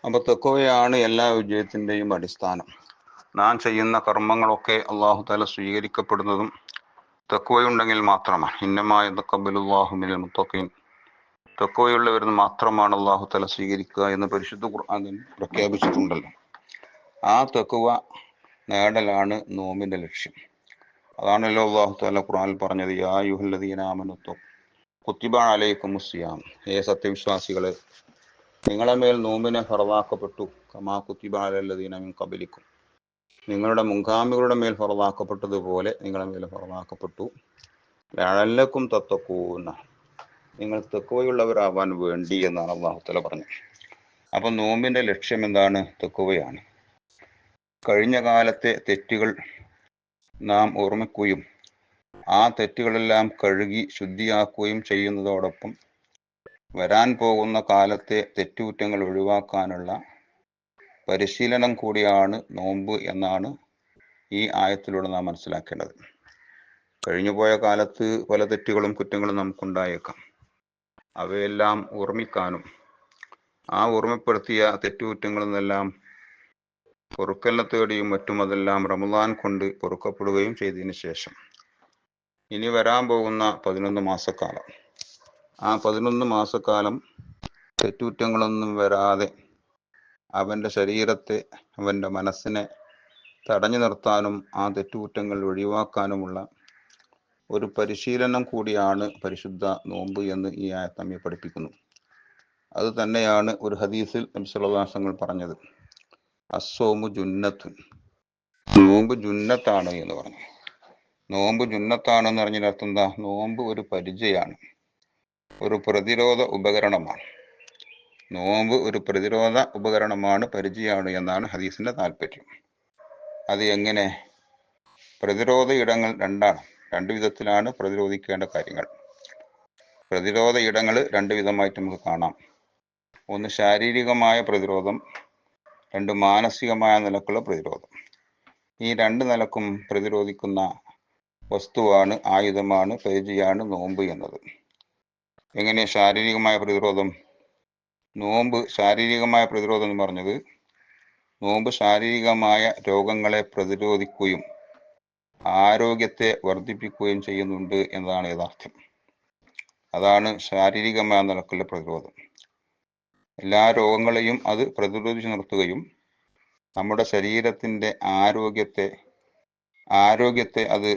അപ്പൊ തഖ്വയാണ് എല്ലാ വിജയത്തിന്റെയും അടിസ്ഥാനം. നാം ചെയ്യുന്ന കർമ്മങ്ങളൊക്കെ അള്ളാഹു തആല സ്വീകരിക്കപ്പെടുന്നതും തഖ്വയുണ്ടെങ്കിൽ മാത്രമാണ്. ഇന്നമാ യതഖബ്ബലുല്ലാഹു മിനൽ മുത്തഖീൻ. തഖ്വയുള്ളവരിൽ മാത്രമാണ് അള്ളാഹു തആല സ്വീകരിക്കുക എന്ന് പരിശുദ്ധ ഖുർആനിൽ പ്രഖ്യാപിച്ചിട്ടുണ്ടല്ലോ. ആ തഖ്വ നേടലാണ് നോമ്പിന്റെ ലക്ഷ്യം. അതാണല്ലോ അള്ളാഹു തആല ഖുർആനിൽ പറഞ്ഞത്, യാ അയ്യുഹല്ലദീന ആമനു കുത്തിബ അലൈക്കുമുസ് സിയാം. ഹേ സത്യവിശ്വാസികളെ, നിങ്ങളെ മേൽ നോമ്പിനെ ഫറദാക്കപ്പെട്ടു. കമാ കുത്തിബ അലല്ലദീന മിൻ ഖബലിക്കും. നിങ്ങളുടെ മുൻഗാമികളുടെ മേൽ ഫറദാക്കപ്പെട്ടതുപോലെ നിങ്ങളെ മേൽ ഫറദാക്കപ്പെട്ടു. ലഅല്ലക്കും തത്തഖൂന, നിങ്ങൾ തഖ്വയുള്ളവരാവാൻ വേണ്ടി എന്നാണ് അല്ലാഹു തആല പറഞ്ഞത്. അപ്പൊ നോമ്പിന്റെ ലക്ഷ്യം എന്താണ്? തഖ്വയാണ്. കഴിഞ്ഞ കാലത്തെ തെറ്റുകൾ നാം ഓർമ്മിക്കുകയും ആ തെറ്റുകളെല്ലാം കഴുകി ശുദ്ധിയാക്കുകയും ചെയ്യുന്നതോടൊപ്പം വരാൻ പോകുന്ന കാലത്തെ തെറ്റുകുറ്റങ്ങൾ ഒഴിവാക്കാനുള്ള പരിശീലനം കൂടിയാണ് നോമ്പ് എന്നാണ് ഈ ആയത്തിലൂടെ നാം മനസ്സിലാക്കേണ്ടത്. കഴിഞ്ഞുപോയ കാലത്ത് പല തെറ്റുകളും കുറ്റങ്ങളും നമുക്കുണ്ടായേക്കാം. അവയെല്ലാം ഓർമ്മിക്കാനും ആ ഓർമ്മപ്പെടുത്തിയ തെറ്റുകുറ്റങ്ങളിൽ നിന്നെല്ലാം പൊറുക്കലിനെ തേടിയും മറ്റും അതെല്ലാം റമദാൻ കൊണ്ട് പൊറുക്കപ്പെടുകയും ചെയ്തതിന് ശേഷം ഇനി വരാൻ പോകുന്ന 11 മാസക്കാലം, ആ 11 മാസക്കാലം തെറ്റുകുറ്റങ്ങളൊന്നും വരാതെ അവൻ്റെ ശരീരത്തെ, അവൻ്റെ മനസ്സിനെ തടഞ്ഞു നിർത്താനും ആ തെറ്റുകുറ്റങ്ങൾ ഒഴിവാക്കാനുമുള്ള ഒരു പരിശീലനം കൂടിയാണ് പരിശുദ്ധ നോമ്പ് എന്ന് ഈ ആയത്ത് നമ്മെ പഠിപ്പിക്കുന്നു. അത് തന്നെയാണ് ഒരു ഹദീസിൽ നബി സല്ലല്ലാഹു അലൈഹി വസല്ലം പറഞ്ഞത്, അസ്സൗമു ജുന്നത്തുൻ, നോമ്പ് ജുന്നത്താണ് എന്ന് പറഞ്ഞു. നോമ്പ് ജുന്നത്താണെന്ന് പറഞ്ഞതിന്റെ അർത്ഥം എന്താ? നോമ്പ് ഒരു പരിചയാണ്, ഒരു പ്രതിരോധ ഉപകരണമാണ്. നോമ്പ് ഒരു പ്രതിരോധ ഉപകരണമാണ്, പരിചയാണ് എന്നാണ് ഹദീസിന്റെ താല്പര്യം. അത് എങ്ങനെ? പ്രതിരോധ ഇടങ്ങൾ രണ്ടാണ്. 2 വിധത്തിലാണ് പ്രതിരോധിക്കേണ്ട കാര്യങ്ങൾ. പ്രതിരോധ ഇടങ്ങൾ 2 വിധമായിട്ട് നമുക്ക് കാണാം. ഒന്ന് ശാരീരികമായ പ്രതിരോധം, 2 മാനസികമായ നിലക്കുള്ള പ്രതിരോധം. ഈ 2 നിലക്കും പ്രതിരോധിക്കുന്ന വസ്തുവാണ്, ആയുധമാണ്, പരിചയാണ് നോമ്പ് എന്നത്. എങ്ങനെ ശാരീരികമായ പ്രതിരോധം? നോമ്പ് ശാരീരികമായ പ്രതിരോധം എന്ന് പറഞ്ഞത്, നോമ്പ് ശാരീരികമായ രോഗങ്ങളെ പ്രതിരോധിക്കുകയും ആരോഗ്യത്തെ വർദ്ധിപ്പിക്കുകയും ചെയ്യുന്നുണ്ട് എന്നതാണ് യഥാർത്ഥം. അതാണ് ശാരീരികമായ നിലക്കുള്ള പ്രതിരോധം. എല്ലാ രോഗങ്ങളെയും അത് പ്രതിരോധിച്ചു നിർത്തുകയും നമ്മുടെ ശരീരത്തിന്റെ ആരോഗ്യത്തെ അത്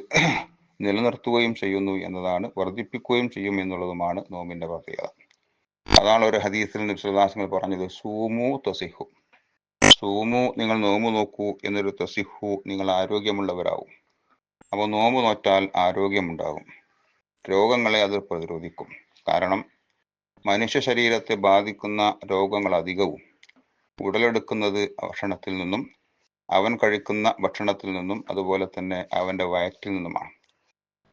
നിലനിർത്തുകയും ചെയ്യുന്നു എന്നതാണ്, വർദ്ധിപ്പിക്കുകയും ചെയ്യും എന്നുള്ളതുമാണ് നോമ്പിന്റെ പ്രത്യേകത. അതാണ് ഒരു ഹദീസിൽ നബി സല്ലല്ലാഹു അലൈഹി വസല്ലം പറഞ്ഞത്, സൂമു തസിഹു, സൂമു, നിങ്ങൾ നോമ്പ് നോക്കൂ, എന്നൊരു തസിഹു, നിങ്ങൾ ആരോഗ്യമുള്ളവരാവും. അപ്പോൾ നോമ്പ് നോറ്റാൽ ആരോഗ്യമുണ്ടാകും, രോഗങ്ങളെ അത് പ്രതിരോധിക്കും. കാരണം മനുഷ്യ ശരീരത്തെ ബാധിക്കുന്ന രോഗങ്ങൾ അധികവും ഉടലെടുക്കുന്നത് ഭക്ഷണത്തിൽ നിന്നും, അവൻ കഴിക്കുന്ന ഭക്ഷണത്തിൽ നിന്നും, അതുപോലെ തന്നെ അവൻ്റെ വയറ്റിൽ നിന്നുമാണ്.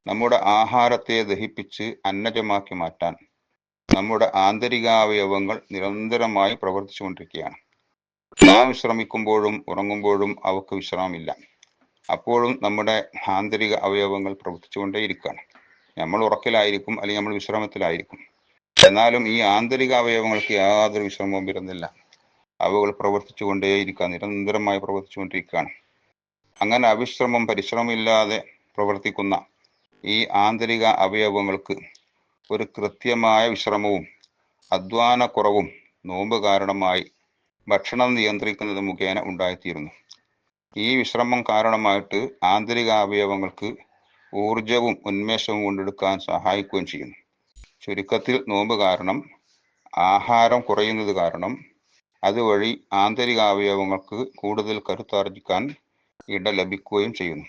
നമ്മുടെ ആഹാരത്തെ ദഹിപ്പിച്ച് അന്നജമാക്കി മാറ്റാൻ നമ്മുടെ ആന്തരികാവയവങ്ങൾ നിരന്തരമായി പ്രവർത്തിച്ചുകൊണ്ടിരിക്കുകയാണ്. നാം വിശ്രമിക്കുമ്പോഴും ഉറങ്ങുമ്പോഴും അവക്ക് വിശ്രമമില്ല. അപ്പോഴും നമ്മുടെ ആന്തരിക അവയവങ്ങൾ പ്രവർത്തിച്ചുകൊണ്ടേയിരിക്കുകയാണ്. നമ്മൾ ഉറക്കിലായിരിക്കും, അല്ലെങ്കിൽ നമ്മൾ വിശ്രമത്തിലായിരിക്കും. എന്നാലും ഈ ആന്തരിക അവയവങ്ങൾക്ക് യാതൊരു വിശ്രമവും വരുന്നില്ല. അവകൾ പ്രവർത്തിച്ചുകൊണ്ടേയിരിക്കുക, നിരന്തരമായി പ്രവർത്തിച്ചുകൊണ്ടിരിക്കുകയാണ്. അങ്ങനെ അവിശ്രമം, പരിശ്രമമില്ലാതെ പ്രവർത്തിക്കുന്ന ഈ ആന്തരിക അവയവങ്ങൾക്ക് ഒരു കൃത്യമായ വിശ്രമവും അധ്വാനക്കുറവും നോമ്പ് കാരണമായി ഭക്ഷണം നിയന്ത്രിക്കുന്നത് മുഖേന ഉണ്ടായിത്തീരുന്നു. ഈ വിശ്രമം കാരണമായിട്ട് ആന്തരിക അവയവങ്ങൾക്ക് ഊർജവും ഉന്മേഷവും കൊണ്ടെടുക്കാൻ സഹായിക്കുകയും ചെയ്യുന്നു. ചുരുക്കത്തിൽ നോമ്പ് കാരണം, ആഹാരം കുറയുന്നത് കാരണം, അതുവഴി ആന്തരിക അവയവങ്ങൾക്ക് കൂടുതൽ കരുത്താർജിക്കാൻ ഇട ലഭിക്കുകയും ചെയ്യുന്നു.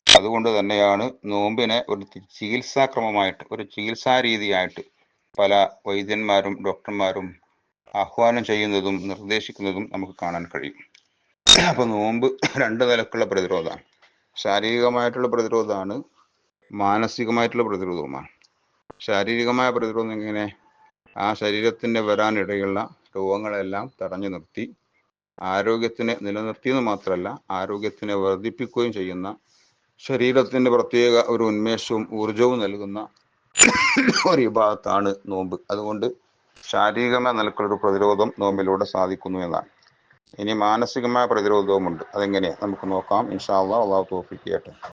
അതുകൊണ്ട് തന്നെയാണ് നോമ്പിനെ ഒരു ചികിത്സാക്രമമായിട്ട്, ഒരു ചികിത്സാ രീതിയായിട്ട് പല വൈദ്യന്മാരും ഡോക്ടർമാരും ആഹ്വാനം ചെയ്യുന്നതും നിർദ്ദേശിക്കുന്നതും നമുക്ക് കാണാൻ കഴിയും. അപ്പൊ നോമ്പ് 2 നിലക്കുള്ള പ്രതിരോധമാണ്. ശാരീരികമായിട്ടുള്ള പ്രതിരോധമാണ്, മാനസികമായിട്ടുള്ള പ്രതിരോധവുമാണ്. ശാരീരികമായ പ്രതിരോധം എങ്ങനെ? ആ ശരീരത്തിന് വരാനിടയുള്ള രോഗങ്ങളെല്ലാം തടഞ്ഞു നിർത്തി ആരോഗ്യത്തിനെ നിലനിർത്തിയെന്ന് മാത്രമല്ല, ആരോഗ്യത്തിനെ വർദ്ധിപ്പിക്കുകയും ചെയ്യുന്ന, ശരീരത്തിന്റെ പ്രത്യേക ഒരു ഉന്മേഷവും ഊർജവും നൽകുന്ന ഒരു വിഭാഗത്താണ് നോമ്പ്. അതുകൊണ്ട് ശാരീരികമായ നിലക്കുള്ളൊരു പ്രതിരോധം നോമ്പിലൂടെ സാധിക്കുന്നു എന്നാണ്. ഇനി മാനസികമായ പ്രതിരോധവുമുണ്ട്. അതെങ്ങനെയാ നമുക്ക് നോക്കാം. ഇൻഷാ അള്ളാഹ്. അള്ളാഹു തൗഫീഖ് ചെയ്യട്ടെ.